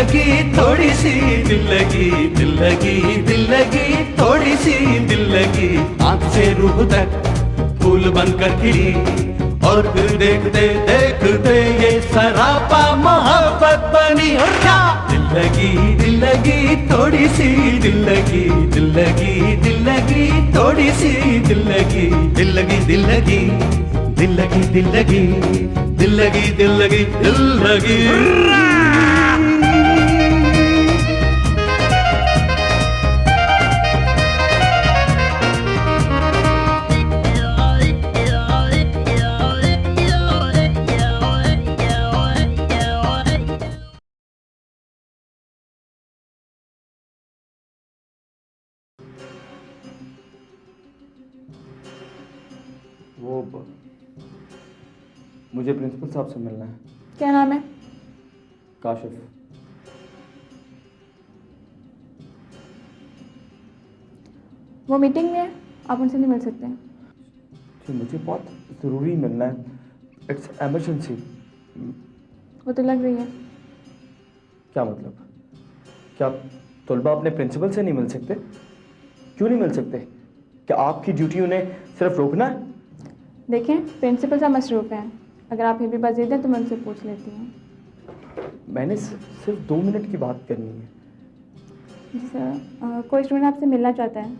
लगी थोड़ी सी दिल लगी, दिल लगी, दिल लगी थोड़ी सी दिल लगी। आंख से रूह तक फूल बनकर खिली और फिर देखते देखते ये सरापा मोहब्बत बनी। और क्या दिल लगी थोड़ी सी दिल लगी, दिल लगी, दिल लगी थोड़ी सी दिल लगी, दिल लगी, दिल लगी, दिल लगी, दिल लगी, दिल लगी, दिल लगी, दिल लगी। मुझे प्रिंसिपल साहब से मिलना है। क्या नाम है? काशिफ। वो मीटिंग में है, आप उनसे नहीं मिल सकते। जी मुझे बहुत ज़रूरी मिलना है, इट्स एमरजेंसी। वो तो लग रही है। क्या मतलब? क्या तलबा अपने प्रिंसिपल से नहीं मिल सकते? क्यों नहीं मिल सकते? क्या आपकी ड्यूटी उन्हें सिर्फ रोकना है? देखें, प्रिंसिपल साहब मसरूफ़ हैं, अगर आप फिर भी बजीद हैं तो मैं उनसे पूछ लेती हूँ। मैंने सिर्फ 2 मिनट की बात करनी है। जी सर, कोई स्टूडेंट आपसे मिलना चाहता है।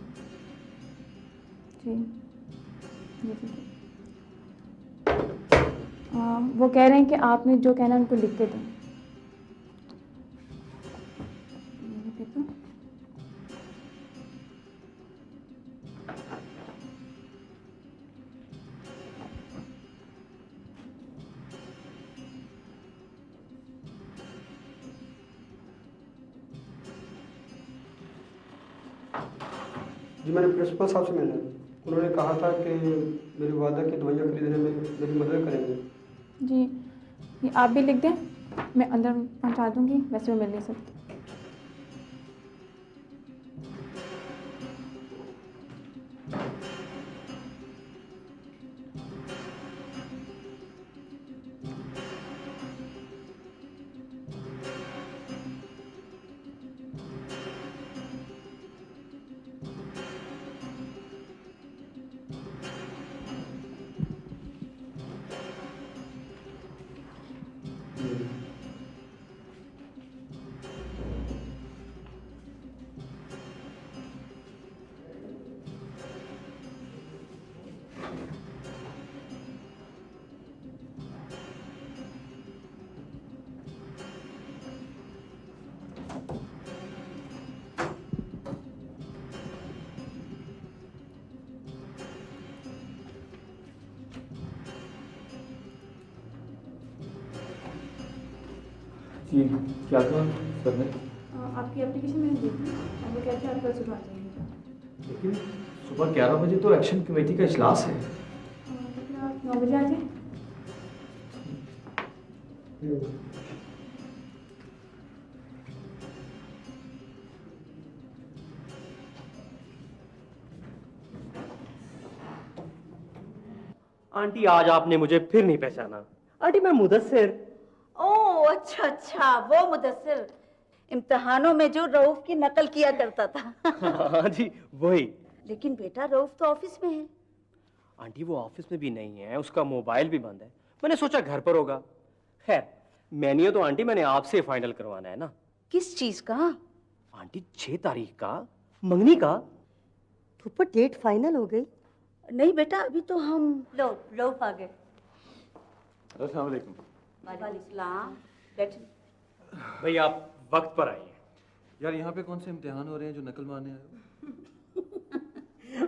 जी जी जी। वो कह रहे हैं कि आपने जो कहना है उनको लिख के दें। जी मैंने प्रिंसिपल साहब से मिलना है। उन्होंने कहा था कि मेरी वादा की दवाइयाँ खरीदने में मेरी मदद करेंगे। जी, ये आप भी लिख दें, मैं अंदर पहुंचा दूंगी, वैसे वो मिल नहीं सकती। जी क्या था सर ने? आपकी एप्लीकेशन मैंने देखी, अब वो कहते हैं आप कल सुबह आ जाइएगा। लेकिन सुबह 11 बजे तो एक्शन कमेटी का इजलास है। लेकिन आप 9 बजे आ जाएं। आंटी आज आपने मुझे फिर नहीं पहचाना। आंटी मैं मुदस्सिर। ओह अच्छा अच्छा, वो मुदस्सिर इम्तिहानों में जो रऊफ की नकल किया करता था। हाँ जी वही। लेकिन बेटा रऊफ तो ऑफिस में है। आंटी वो ऑफिस में भी नहीं है, उसका मोबाइल भी बंद है। मैंने सोचा घर पर होगा। खैर मेन्यू तो आंटी मैंने आपसे फाइनल करवाना है ना। किस चीज का? आंटी 6 तारीख का मंगनी का। ऊपर डेट फाइनल हो गई? नहीं बेटा अभी तो हम लो रऊफ आ गए। अस्सलाम वालेकुम। वालेकुम। बैठ। भाई आप वक्त पर आइए। यार यहाँ पे कौन से इम्तिहान हो रहे हैं जो नकल मारने आए हो?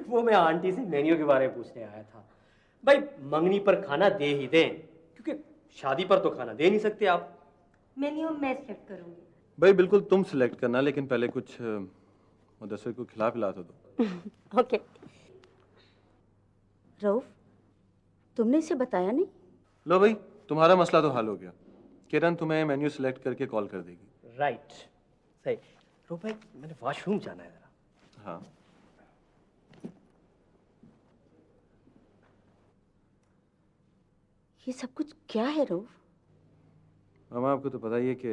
वो मैं आंटी से मेन्यू के बारे में पूछने आया था। भाई मंगनी पर खाना दे ही दें, क्योंकि शादी पर तो खाना दे नहीं सकते आप। मेन्यू मैं सेलेक्ट करूंगी। भाई बिल्कुल तुम सिलेक्ट करना, लेकिन पहले कुछ मुदस्सिर को खिला पिला तो दो। ओके। रऊफ तुमने इसे बताया नहीं? लो भाई तुम्हारा मसला तो हल हो गया। किरण तुम्हें मेन्यू सिलेक्ट करके कॉल कर देगी। राइट सही। रो भाई मैंने वॉशरूम जाना है जरा। हाँ ये सब कुछ क्या है रऊफ? मामा आपको तो पता ही है कि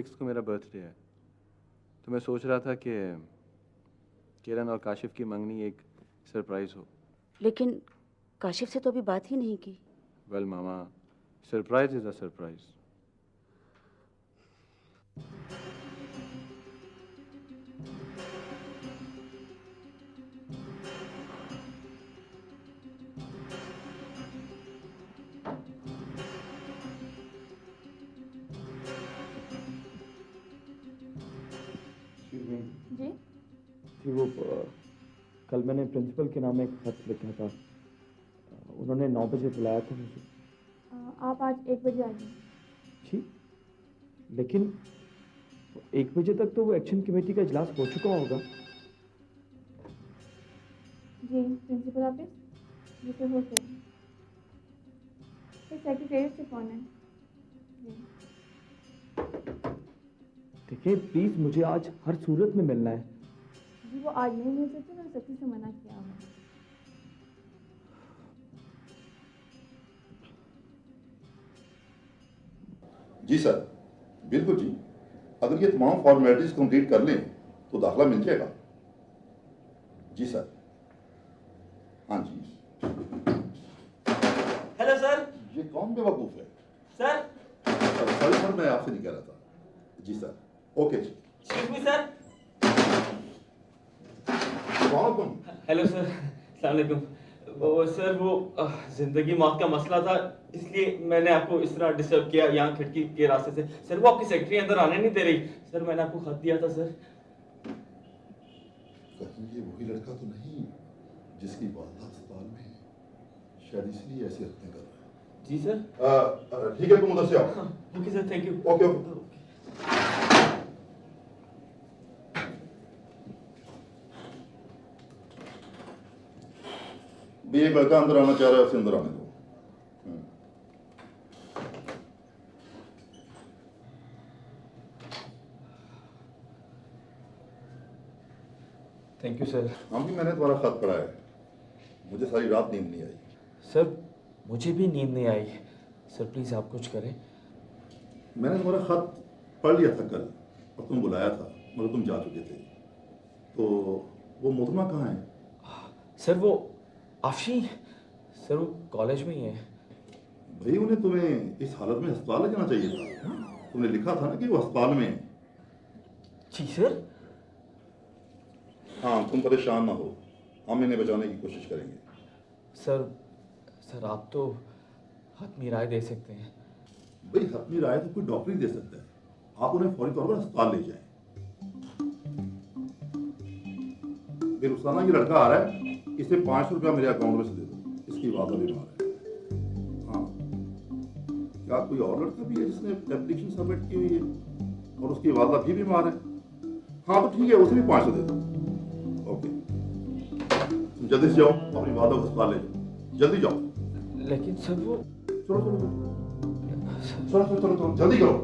6 को मेरा बर्थडे है, तो मैं सोच रहा था कि किरण और काशिफ की मंगनी एक सरप्राइज हो। लेकिन काशिफ से तो अभी बात ही नहीं की। वेल मामा, सरप्राइज इज अ सरप्राइज। जी जी वो कल मैंने प्रिंसिपल के नाम एक खत लिखा था, उन्होंने 9 बजे बुलाया था मुझे। आप आज 1 बजे आइए। जी, लेकिन 1 बजे तक तो वो एक्शन कमेटी का इजलास हो चुका होगा। जी प्रिंसिपल ऑफिस जी सर, हो सर। सेक्रेटरी से फोन है। जी देखिए प्लीज़, मुझे आज हर सूरत में मिलना है। जी वो आज नहीं मिल सकते, मैंने सख्ती से मना किया हुआ है। जी सर, बिल्कुल जी। अगर ये तमाम फॉर्मेलिटीज कंप्लीट कर लें तो दाखिला मिल जाएगा। जी सर। हाँ जी। Hello sir. ये कौन बेवकूफ़ है? सर। सॉरी सर, मैं आपसे नहीं कह रहा था। जी सर, ओके जी। Excuse me sir. कौन हो तुम? हेलो सर, अस्सलाम वालेकुम। वो सर, वो जिंदगी मौत का मसला था, इसलिए मैंने आपको इस तरह डिस्टर्ब किया यहाँ खिड़की के रास्ते से। सर वो आपकी सेक्रेटरी अंदर आने नहीं दे रही। सर मैंने आपको खत दिया था सर। कहीं ये वही लड़का तो नहीं जिसकी वालदा अस्पताल में है? शायद इसलिए ऐसी हरकतें कर रहा है। जी सर। ठीक है, तुम उधर से आओ। Okay sir, thank you. Okay okay. भी एक लड़का अंदर आना चाह रहा है, उसे अंदर आने दो। Thank you sir. हम भी, मैंने तुम्हारा खत पढ़ा है, मुझे सारी रात नींद नहीं आई। सर मुझे भी नींद नहीं आई। सर प्लीज़ आप कुछ करें। मैंने तुम्हारा खत पढ़ लिया था कल, और तुम बुलाया था मगर तुम जा चुके थे। तो वो मोहतरमा कहाँ है? सर वो आफशी, सर वो कॉलेज में ही है। भाई उन्हें तुम्हें इस हालत में अस्पताल ले जाना चाहिए था। तुमने लिखा था ना कि वो अस्पताल में है। जी सर। हाँ, तुम परेशान ना हो, हम इन्हें बचाने की कोशिश करेंगे। सर आप तो हतमी राय दे सकते हैं। भाई हतमी राय तो कोई डॉक्टर ही दे सकता है। आप उन्हें फौरी तौर पर अस्पताल ले जाएं। रुखसाना, ये लड़का आ रहा है, इसे 500 रुपया मेरे अकाउंट में से दे दो। इसकी वादा बीमार है। हाँ, क्या कोई और लड़का भी है जिसने एप्लीकेशन सबमिट की हुई है और उसकी वादा भी बीमार है? हाँ तो ठीक है, उसे भी 500 दे दो। ओके, तुम जल्दी से जाओ, अपनी वादा को अस्पताल ले जाओ। जल्दी जाओ। लेकिन सर वो, चलो चलो चलो चलो चलो चलो, जल्दी करो।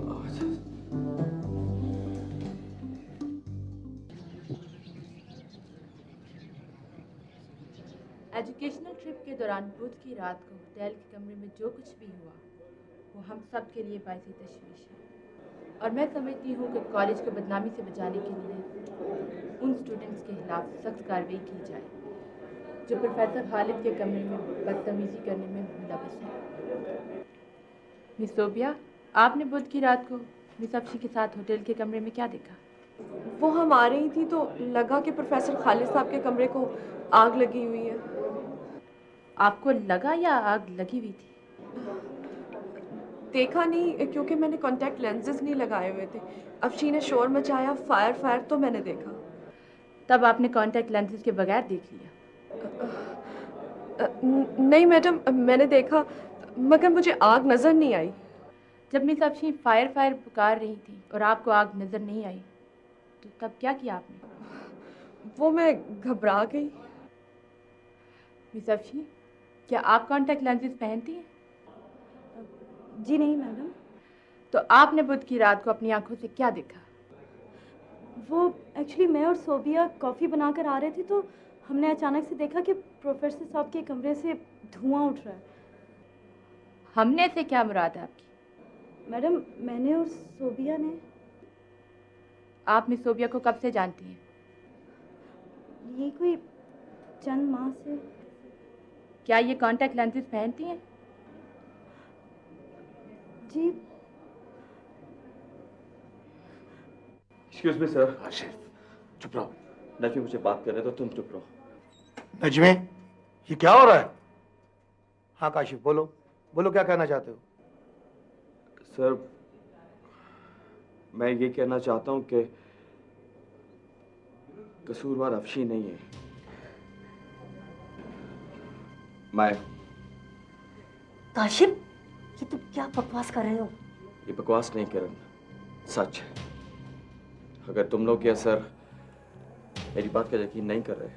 एजुकेशनल ट्रिप के दौरान बुध की रात को होटल के कमरे में जो कुछ भी हुआ वो हम सब के लिए बायसी तशवीश है। और मैं समझती हूँ कि कॉलेज को बदनामी से बचाने के लिए उन स्टूडेंट्स के खिलाफ सख्त कार्रवाई की जाए जो प्रोफेसर खालिद के कमरे में बदतमीजी करने में मुलविस है। मिस सोबिया, आपने बुध की रात को मिस अफशी के साथ होटल के कमरे में क्या देखा? वो हम आ रही थी तो लगा कि प्रोफेसर खालिद साहब के कमरे को आग लगी हुई है। आपको लगा या आग लगी हुई थी? देखा नहीं, क्योंकि मैंने कॉन्टैक्ट लेंसेज नहीं लगाए हुए थे। अफशी ने शोर मचाया, फायर तो मैंने देखा। तब आपने कॉन्टैक्ट लेंसेज के बगैर देख लिया? नहीं मैडम, मैंने देखा मगर मुझे आग नज़र नहीं आई। जब मिस अफशी फायर पुकार रही थी और आपको आग नज़र नहीं आई तो तब क्या किया आपने? वो मैं घबरा गई। मिस अफशी, क्या आप कॉन्टैक्ट लेंसेज पहनती हैं? जी नहीं मैडम। तो आपने बुध की रात को अपनी आंखों से क्या देखा? वो एक्चुअली मैं और सोबिया कॉफ़ी बनाकर आ रहे थे तो हमने अचानक से देखा कि प्रोफेसर साहब के कमरे से धुआं उठ रहा है। हमने से क्या मुराद है आपकी? मैडम मैंने और सोबिया ने। आप मिस सोबिया को कब से जानती हैं? ये कोई चंद माह से। क्या ये कॉन्टैक्ट लेंसेज पहनती हैं? जी। Excuse me sir. काशिफ चुप रहो। नफी मुझे बात कर रहे तो तुम चुप रहो। नजमे ये क्या हो रहा है? हाँ काशिफ बोलो बोलो, क्या कहना चाहते हो? सर मैं ये कहना चाहता हूँ कि कसूरवार अफशी नहीं है, मैं। काशिफ, ये तुम क्या बकवास कर रहे हो? ये बकवास नहीं किरण, सच है। अगर तुम लोग ये सर मेरी बात का यकीन नहीं कर रहे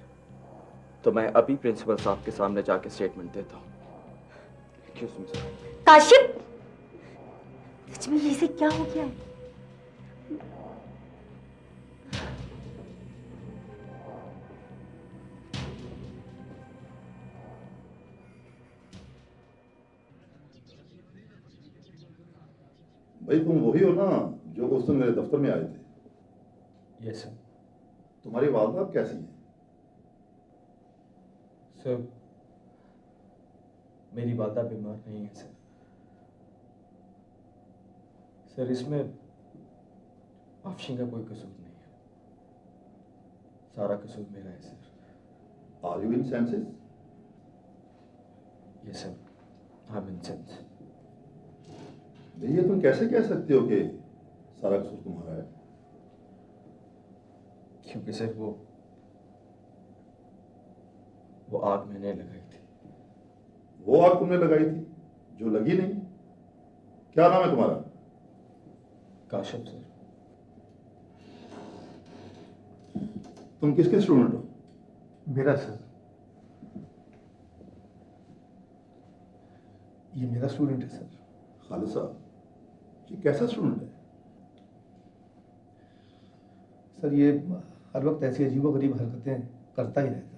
तो मैं अभी प्रिंसिपल साहब के सामने जाके स्टेटमेंट देता हूँ। Excuse me sir. काशिफ, सच में ये से क्या हो गया है? भाई तुम वही हो ना जो उस दिन मेरे दफ्तर में आए थे? Yes sir. तुम्हारी वालदा कैसी है? सर मेरी वालदा बीमार नहीं है सर। सर इसमें अफशीन का कोई कसूर नहीं है, सारा कसूर मेरा है sir. Are you in senses? Yes sir, I am in sense. भैया तुम कैसे कह सकते हो कि सारा कसूर तुम्हारा है? क्योंकि सर वो आग मैंने लगाई थी। वो आग तुमने लगाई थी जो लगी नहीं? क्या नाम है तुम्हारा? काशिफ सर। तुम किसके स्टूडेंट हो? मेरा सर, ये मेरा स्टूडेंट है सर। खालिद साहब, ये कैसा स्टूडेंट है? सर ये हर वक्त ऐसी अजीबोगरीब हरकतें करता ही रहता है।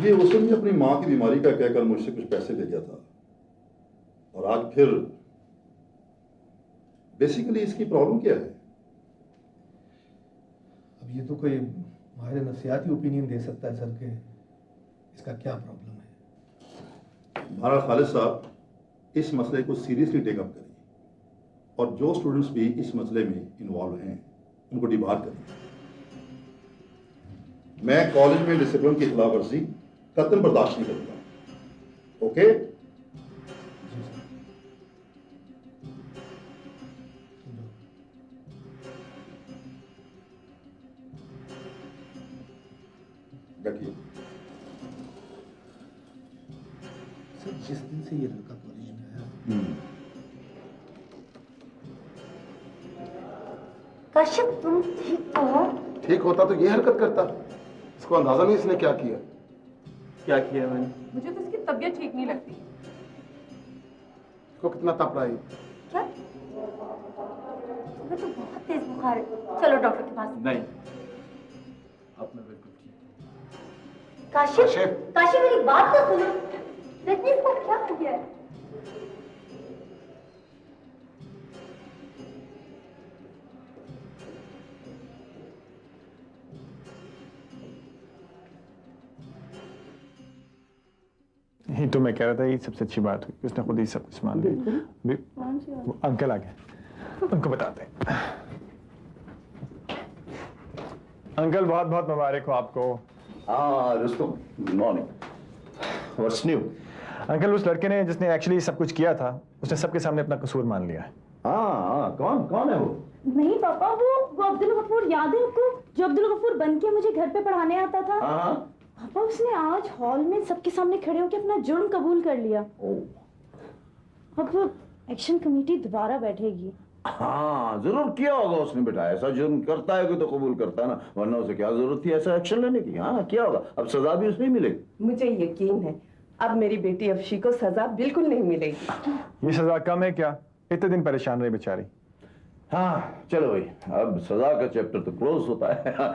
ये उस दिन अपनी माँ की बीमारी का कहकर मुझसे कुछ पैसे ले गया था और आज फिर बेसिकली इसकी प्रॉब्लम क्या है? अब ये तो कोई माहिर नफ्सियाती ओपिनियन दे सकता है सर कि इसका क्या प्रॉब्लम है। महाराज खालिद साहब, इस मसले को सीरियसली टेकअप करिए और जो स्टूडेंट्स भी इस मसले में इन्वॉल्व हैं उनको डिबार करिए। मैं कॉलेज में डिसिप्लिन की खिलाफवर्जी कतई बर्दाश्त नहीं करूंगा। ओके? रखिए। सर जिस दिन से ये लड़का कॉलेज में आया, काशिफ तुम ठीक तो हो? ठीक होता तो ये हरकत करता। इसको अंदाजा नहीं इसने क्या किया। क्या किया मैंने? मुझे तो इसकी तबीयत ठीक नहीं लगती। इसको कितना तप रहा है? क्या? तुम्हें तो बहुत तेज बुखार है। चलो डॉक्टर के पास। नहीं, अब मैं बिल्कुल ठीक। काशिफ, काशिफ मेरी बात तो सुनो। देखिए इसको क्या हो गया है? ही तो मैं कह रहा था ये सबसे अच्छी बात हुई, उसने खुद ही सब कुछ मान लिया। अंकल आ गए, उनको बताते हैं। अंकल बहुत बहुत मुबारक हो आपको। हाँ Rustam, good morning. What's new? Uncle उस लड़के ने जिसने एक्चुअली सब कुछ किया था उसने सबके सामने अपना कसूर मान लिया है। हाँ कौन कौन है वो? नहीं पापा, वो अब्दुल गफूर याद है आपको, जो अब्दुल गफूर बन के मुझे घर पे पढ़ाने आता था। पापा उसने आज हॉल में सबके सामने खड़े होकर अपना जुर्म कबूल कर लिया। अब एक्शन कमेटी दोबारा बैठेगी। हाँ जरूर किया होगा उसने बेटा, ऐसा जुर्म करता है कि तो कबूल करता है ना, वरना उसे क्या जरूरत थी ऐसा एक्शन लेने की। हाँ किया होगा, अब सजा भी उसे मिलेगी। मुझे यकीन है अब मेरी बेटी अफशी को सजा बिल्कुल नहीं मिलेगी। ये सजा कम है क्या? इतने दिन परेशान रही बेचारी। हाँ चलो भाई, अब सजा का चैप्टर तो क्लोज होता है।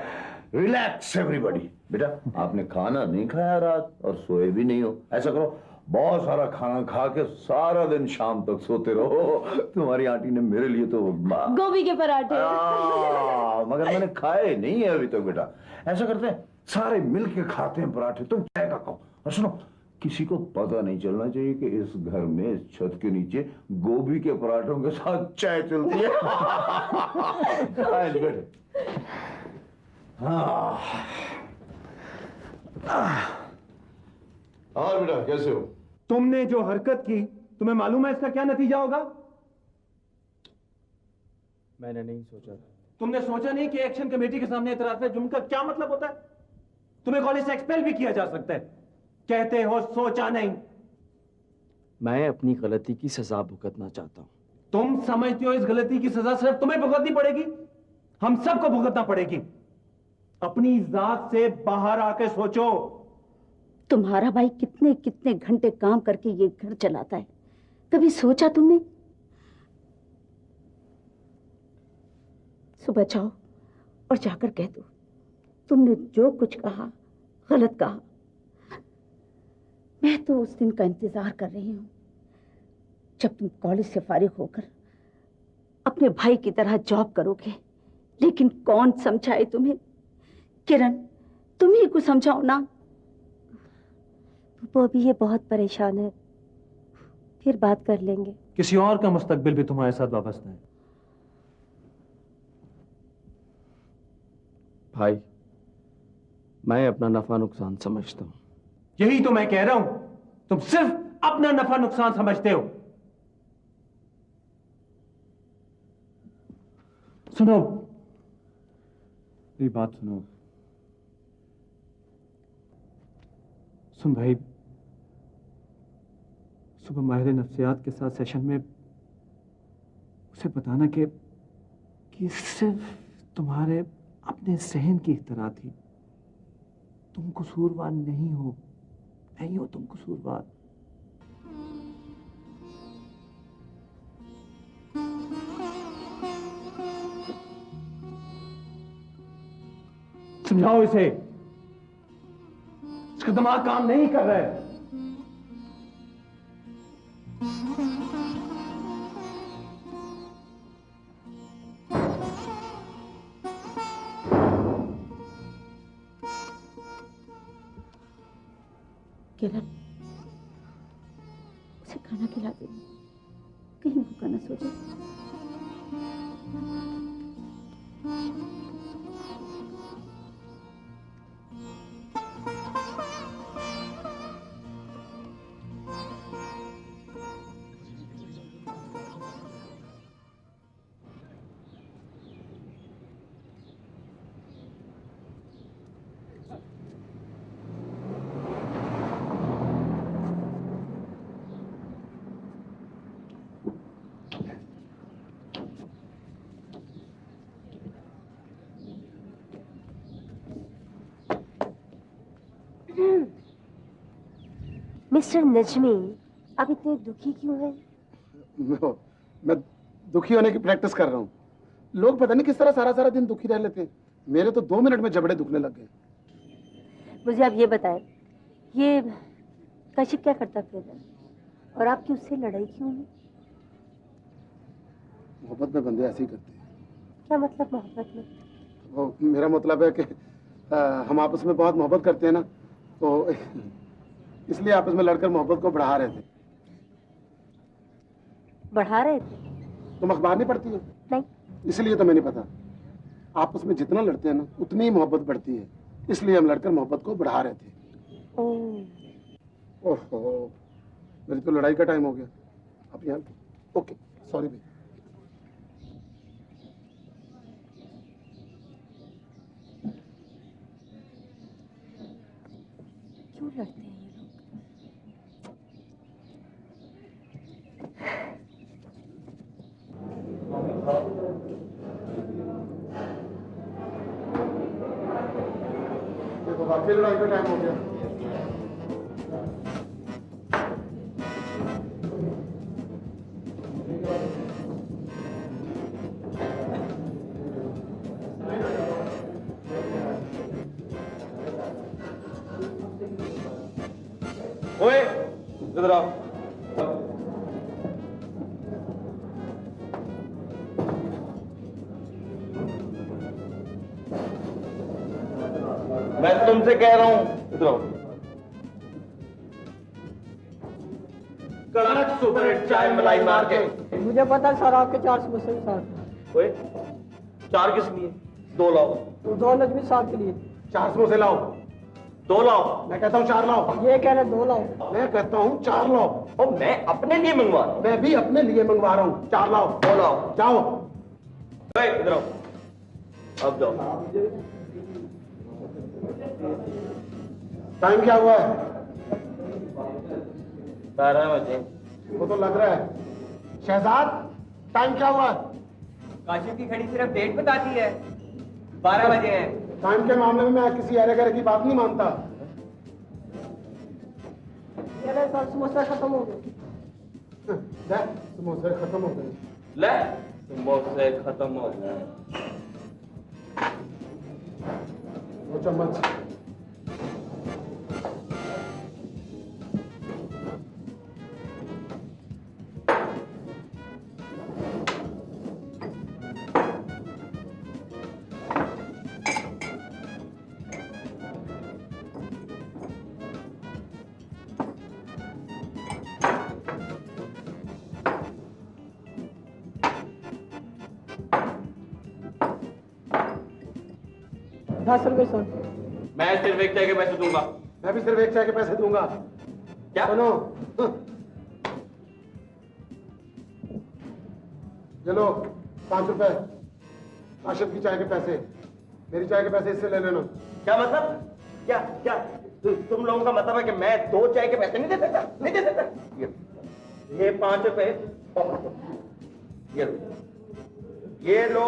Relax everybody. बेटा आपने खाना नहीं खाया रात और सोए भी नहीं हो, ऐसा करो बहुत सारा खाना खा के सारा दिन शाम तक सोते रहो। तुम्हारी आंटी ने मेरे लिए तो गोभी के पराठे। मगर मैंने खाए नहीं है अभी तक बेटा। ऐसा करते हैं सारे मिल के खाते हैं पराठे, तुम चाय का खाओ। और सुनो, किसी को पता नहीं चलना चाहिए कि इस घर में इस छत के नीचे गोभी के पराठों के साथ चाय चलती है। बेटे और बेटा कैसे हो? तुमने जो हरकत की, तुम्हें मालूम है इसका क्या नतीजा होगा? मैंने नहीं सोचा। तुमने सोचा नहीं कि एक्शन कमेटी के सामने इतराज जुर्म का क्या मतलब होता है? तुम्हें कॉलेज से एक्सपेल भी किया जा सकता है। कहते हो सोचा नहीं। मैं अपनी गलती की सजा भुगतना चाहता हूं। तुम समझते हो इस गलती की सजा सिर्फ तुम्हें भुगतनी पड़ेगी? हम सबको भुगतना पड़ेगी। अपनी जात से बाहर आके सोचो। तुम्हारा भाई कितने कितने घंटे काम करके ये घर चलाता है, कभी सोचा तुमने? सुबह जाओ और जाकर कह दो तुमने जो कुछ कहा गलत कहा। मैं तो उस दिन का इंतजार कर रही हूं जब तुम कॉलेज से फारिग होकर अपने भाई की तरह जॉब करोगे। लेकिन कौन समझाए तुम्हें? किरण, तुम ही को समझाओ ना। वो भी ये बहुत परेशान है, फिर बात कर लेंगे। किसी और का मुस्तकबिल भी तुम्हारे साथ वाबस्ता है। भाई, मैं अपना नफा नुकसान समझता हूं। यही तो मैं कह रहा हूं, तुम सिर्फ अपना नफा नुकसान समझते हो। सुनो, मेरी बात सुनो। सुन भाई, सुबह माहिर नफ्सियात के साथ सेशन में उसे बताना कि सिर्फ तुम्हारे अपने सहन की इख्तरा थी। तुम कसूरवार नहीं हो तुम कसूरवार। समझाओ इसे, इसका दिमाग काम नहीं कर रहा है। किरण, उसे खाना खिला दे, कहीं भूखा ना सो जाए। मिस्टर नजमी, आप इतने दुखी क्यों हैं? मैं दुखी होने की प्रैक्टिस कर रहा हूँ। लोग पता नहीं किस तरह सारा सारा दिन दुखी रह लेते हैं। मेरे तो 2 मिनट में जबड़े दुखने लग गए। मुझे आप ये बताएं, ये काशिफ क्या करता फिर और आपकी उससे लड़ाई क्यों हुई? मोहब्बत में बंदे ऐसे ही करते हैं। क्या मतलब मोहब्बत में? वो मेरा मतलब है कि हम आपस में बहुत मोहब्बत करते हैं ना, तो इसलिए आपस में लड़कर मोहब्बत को बढ़ा रहे थे। बढ़ा रहे थे? तुम अखबार नहीं पढ़ती हो? नहीं। इसलिए तो मैंने पता। आपस में जितना लड़ते हैं ना उतनी ही मोहब्बत बढ़ती है, इसलिए हम लड़कर मोहब्बत को बढ़ा रहे थे। ओहो, मेरी तो लड़ाई का टाइम हो गया। अब यहाँ ओके, सॉरी भाई। क्यों लड़ते हैं ये लोग? देखो वाकई लड़ाई का टाइम हो गया। इधर आओ। मैं तुमसे कह रहा हूं, इधर आओ। कड़क सुपर हिट चाय मलाई मार के। मुझे पता सर आपके 4 समोसे के साथ। ओए, 4 किस लिए? 2 लाओ। 2 नजमी साहब के लिए। 4 समोसे लाओ। 2 लाओ। मैं कहता हूँ 4 लाओ। ये कह रहे 2 लाओ। मैं कहता हूँ 4 लाओ। और मैं अपने लिए मंगवा रहा हूं। मैं भी अपने लिए मंगवा रहा हूँ। 4 लाओ। 2 लाओ। जाओ। ओए, इधर आओ। अब जाओ। टाइम क्या हुआ है? 12 बजे। वो तो लग रहा है। शहजाद, टाइम क्या हुआ? काशिफ की घड़ी सिर्फ डेट बताती है, 12 बजे हैं। टाइम के मामले में मैं किसी अरे गरे की बात नहीं मानता। ये ले सर समोसे खत्म हो गए। ले, समोसे खत्म हो गए। ले, समोसे खत्म हो गए। वो चम्मच। ₹10 सर। मैं सिर्फ एक चाय के पैसे दूंगा। मैं भी सिर्फ एक चाय के पैसे दूंगा। क्या? सुनो, ये लो 5 रुपए। काशिफ की चाय के पैसे। मेरी चाय के पैसे इससे ले लेना। क्या मतलब? क्या क्या तुम लोगों का मतलब है कि मैं 2 चाय के पैसे नहीं दे सकता? नहीं दे सकता। ये 5 रुपए ये लो। ये लो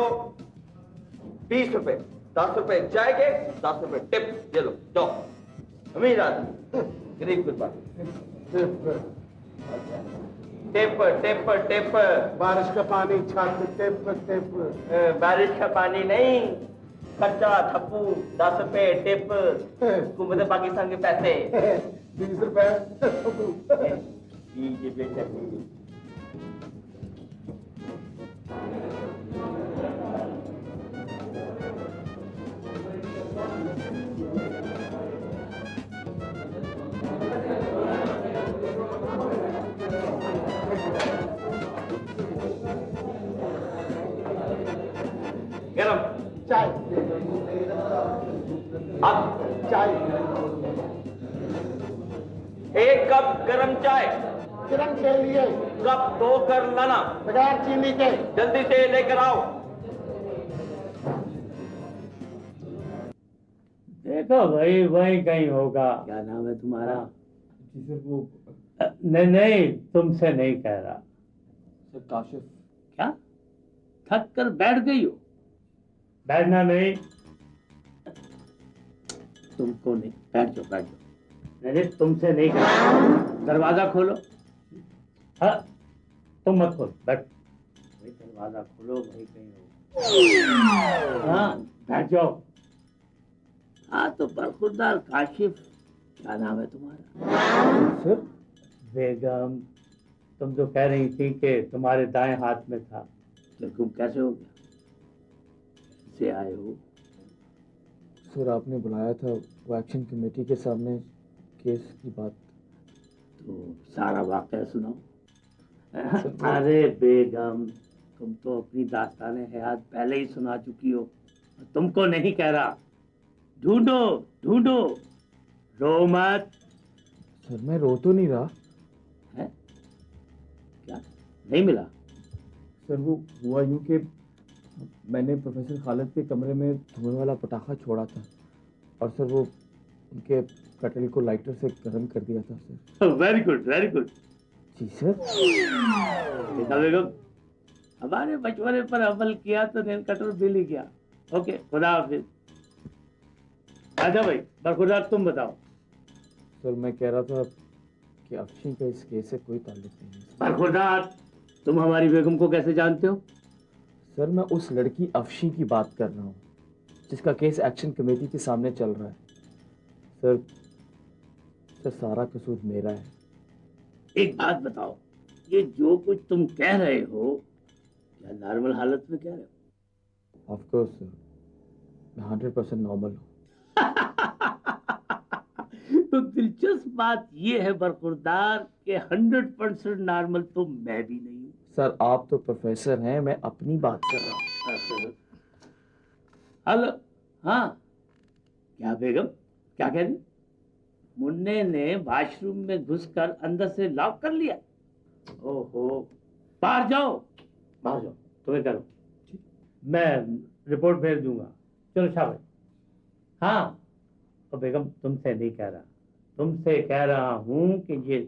20 रुपए। 10 रुपए चाय के, 10 रुपए टिप। ये लो, जाओ। अमीर आदमी, गरीब कुछ बात। Tip tip tip. बारिश का पानी छात्र टिप टिप। बारिश का पानी नहीं, खर्चा थप्पू 10 रुपए टिप। हुकूमत पाकिस्तान के पैसे 20 रुपए। ये बेटा गरम चाय। अब चाय। 1 कप गरम चाय। किरण के लिए। कप 2 कर लाना, बगैर चीनी के। जल्दी से लेकर आओ। देखो भाई, वही कहीं होगा। क्या नाम है तुम्हारा? जी सर, वो नहीं नहीं, तुमसे नहीं कह रहा। सर काशिफ। क्या थक कर बैठ गई हो? बैठना नहीं। तुमको नहीं, बैठ जाओ बैठ जाओ। नहीं तुमसे नहीं कह रहा। दरवाजा खोलो। हाँ, तुम मत खोलो, बैठ। भाई दरवाजा खोलो, भाई कहीं हो। हाँ, बैठ जाओ। हाँ तो बरखुरदार काशिफ, क्या नाम है तुम्हारा? सर बेगम, तुम जो कह रही थी कि तुम्हारे दाएं हाथ में था, तो तुम कैसे हो गया? से आए हो? सर आपने बुलाया था वो एक्शन कमेटी के सामने केस की बात। तो सारा वाकया सुनाओ। अरे बेगम, तुम तो अपनी दास्ताने हयात पहले ही सुना चुकी हो। तुमको नहीं कह रहा। ढूंढो ढूंढो, रो मत। सर मैं रो तो नहीं रहा। है क्या नहीं मिला? सर वो हुआ यूं कि मैंने प्रोफेसर खालिद के कमरे में धुएं वाला पटाखा छोड़ा था और सर वो उनके कटल को लाइटर से गर्म कर दिया था sir. Very good very good. जी सर। देखा बेगम, हमारे मशवरे पर अमल किया तो नेल कटर मिल ही गया। ओके, खुदा हाफिज। अच्छा भाई बरखुरदार, तुम बताओ। सर मैं कह रहा था कि अफशी का इस केस से कोई ताल्लुक नहीं है। बरखुरदार, तुम हमारी बेगम को कैसे जानते हो? सर मैं उस लड़की अफशी की बात कर रहा हूँ जिसका केस एक्शन कमेटी के सामने चल रहा है। सर सारा कसूर मेरा है। एक बात बताओ, ये जो कुछ तुम कह रहे हो क्या नॉर्मल हालत में कह रहे हो? ऑफ कोर्स सर, मैं 100% नॉर्मल हूँ। तो दिलचस्प बात ये है बरखुरदार कि 100% नॉर्मल तो मैं भी नहीं हूँ। सर आप तो प्रोफेसर हैं, मैं अपनी बात कर रहा हूँ। हेलो, हाँ क्या बेगम, क्या कह रही? मुन्ने ने वॉशरूम में घुसकर अंदर से लॉक कर लिया। ओहो, बाहर जाओ, बाहर जाओ, तुम्हें करो, मैं रिपोर्ट भेज दूंगा। चलो शाबाश। हाँ, तो बेगम तुमसे नहीं कह रहा, तुमसे कह रहा हूँ कि ये